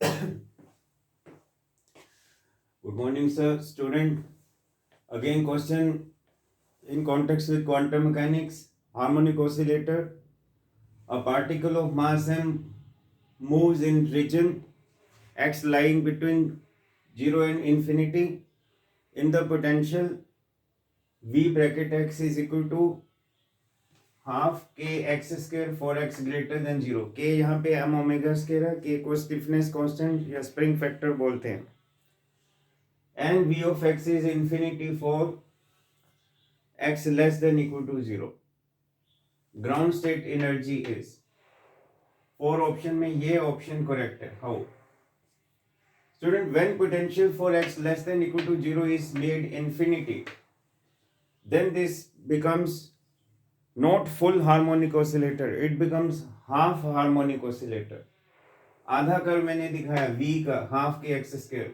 Good morning, sir. Student, again question in context with quantum mechanics, harmonic oscillator. A particle of mass m moves in region x lying between 0 and infinity in the potential v bracket x is equal to half के x square for x greater than 0. के यहाँ पे M omega square है, के को stiffness constant या spring factor बोलते हैं. And V of X is infinity for x less than equal to 0. Ground state energy is 4 option में ये ऑप्शन करेक्ट है. How? Student, when potential for x less than equal to 0 is made infinity, then this becomes not full harmonic oscillator, it becomes half harmonic oscillator. आधा curve मैंने दिखाया v का, half के x square.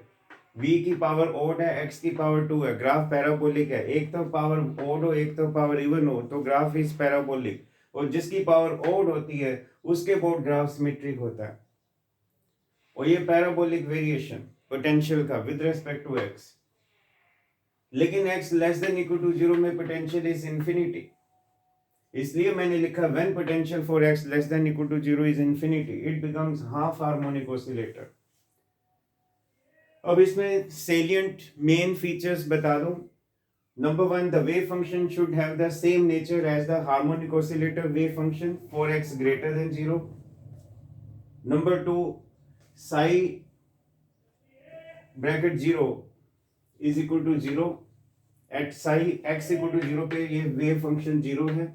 v की power odd है, x की power 2 है. Graph parabolic है. एक तो पावर ओड हो, एक तो पावर इवन हो, तो ग्राफ इज पैराबोलिक. और जिसकी पावर ओड होती है उसके बोर्ड ग्राफ सिमेट्रिक होता है. और ये पैराबोलिक वेरिएशन पोटेंशियल का विद रेस्पेक्ट टू x. लेकिन x less than equal to 0 में पोटेंशियल इज इंफिनिटी. इसलिए मैंने लिखा when potential for x less than equal to 0 is infinity, it becomes half harmonic oscillator. अब इसमें सेलिएंट मेन फीचर्स बता दूं. Number 1, the wave function should have the same nature as the harmonic oscillator wave function for x greater than 0. Number 2, psi bracket 0 is equal to 0 at psi x equal to 0 पे ये wave function 0 है.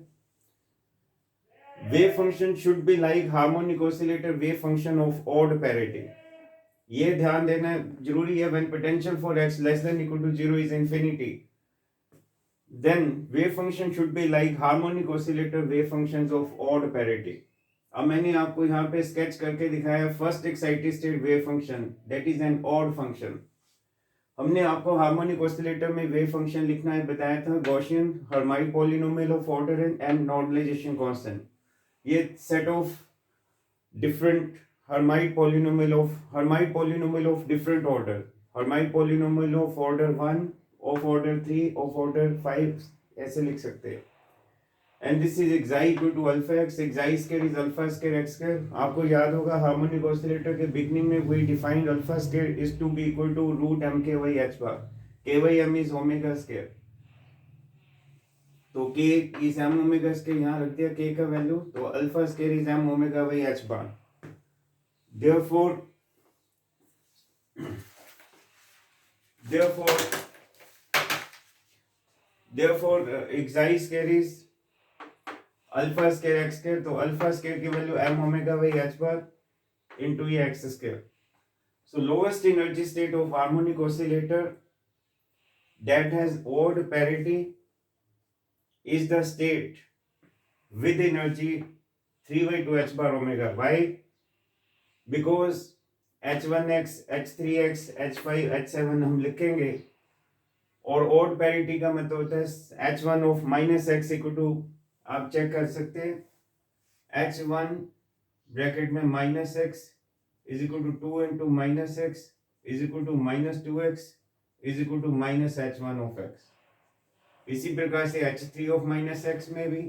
Wave function should be like harmonic oscillator wave function of odd parity. ये ध्यान देना जरूरी है. When potential for x less than equal to 0 is infinity, then wave function should be like harmonic oscillator wave functions of odd parity. अब मैंने आपको यहाँ पे स्केच करके दिखाया first excited state wave function, that is an odd function. हमने आपको harmonic oscillator में वेव फंक्शन लिखना है बताया था. Gaussian, Hermite polynomial of order and normalization constant. ये set of different Hermite polynomial of different order, Hermite polynomial of order 1, of order 3, of order 5, ऐसे लिख सकते हैं. and this is xi equal to alpha x, xi square is alpha square x square. आपको याद होगा harmonic oscillator के beginning में we defined alpha square is to be equal to root m k y h bar. k y m is omega square. तो k is m omega square यहाँ रख दिया k का वैल्यू, तो alpha square is m omega by h bar. Therefore, xi square is alpha square x square. तो alpha square की value m omega by h bar into ये x square. So lowest energy state of harmonic oscillator that has odd parity is the state with energy 3/2 h bar omega. Why? Because h1x, h3x, h5, h7 हम लिखेंगे, और odd parity का मतलब होता है h1 of minus x equal to, आप check कर सकते हैं, h1 ब्रैकेट में minus x is equal to 2 into minus x is equal to minus 2x is equal to minus h1 of x. इसी प्रकार से h3 of minus x में भी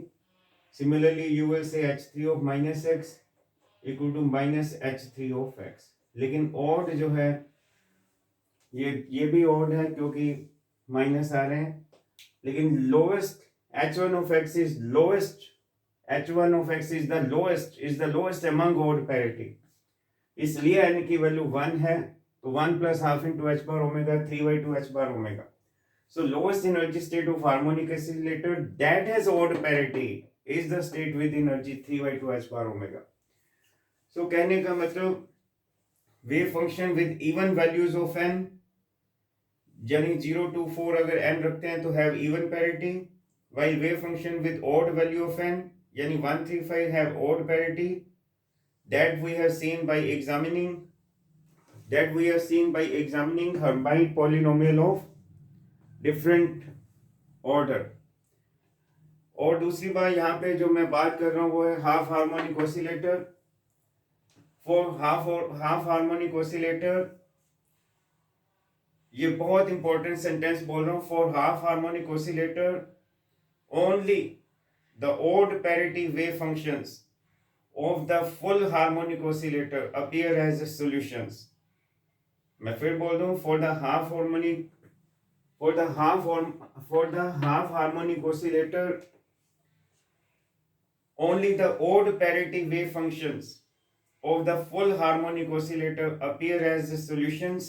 similarly you will say h3 of minus x equal to minus h3 of x. लेकिन odd जो है ये भी ऑड है क्योंकि माइनस आ रहे हैं. लेकिन lowest h1 of x is lowest, h1 of x is the lowest among odd parity. इसलिए n की वैल्यू 1 है, तो 1 plus half into h bar omega 3/2 h bar omega. So lowest energy state of harmonic oscillator that has odd parity is the state with energy 3/2 h bar omega. So कहने का मतलब wave function with even values of n, यानी 0 to 4 अगर n रखते हैं तो have even parity, while wave function with odd value of n यानी 1 3 5 have odd parity. that we have seen by examining Hermite polynomial of different order. और दूसरी बात यहाँ पे जो मैं बात कर रहा हूँ वो है half harmonic oscillator. For half harmonic oscillator, ये बहुत इंपॉर्टेंट सेंटेंस बोल रहा हूं, for half harmonic oscillator only the odd parity wave functions of the full harmonic oscillator appear as solutions. मैं फिर बोल दूं, for the half harmonic oscillator only the odd parity wave functions of the full harmonic oscillator appear as solutions,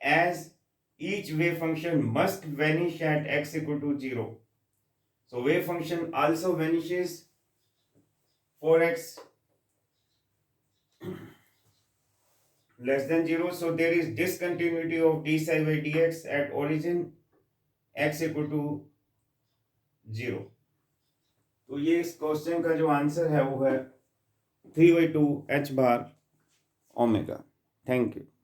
as each wave function must vanish at x equal to 0. So wave function also vanishes for x less than 0. So there is discontinuity of d psi by dx at origin x equal to 0. तो ये इस question का जो answer है वो है 3/2 h bar omega. Thank you.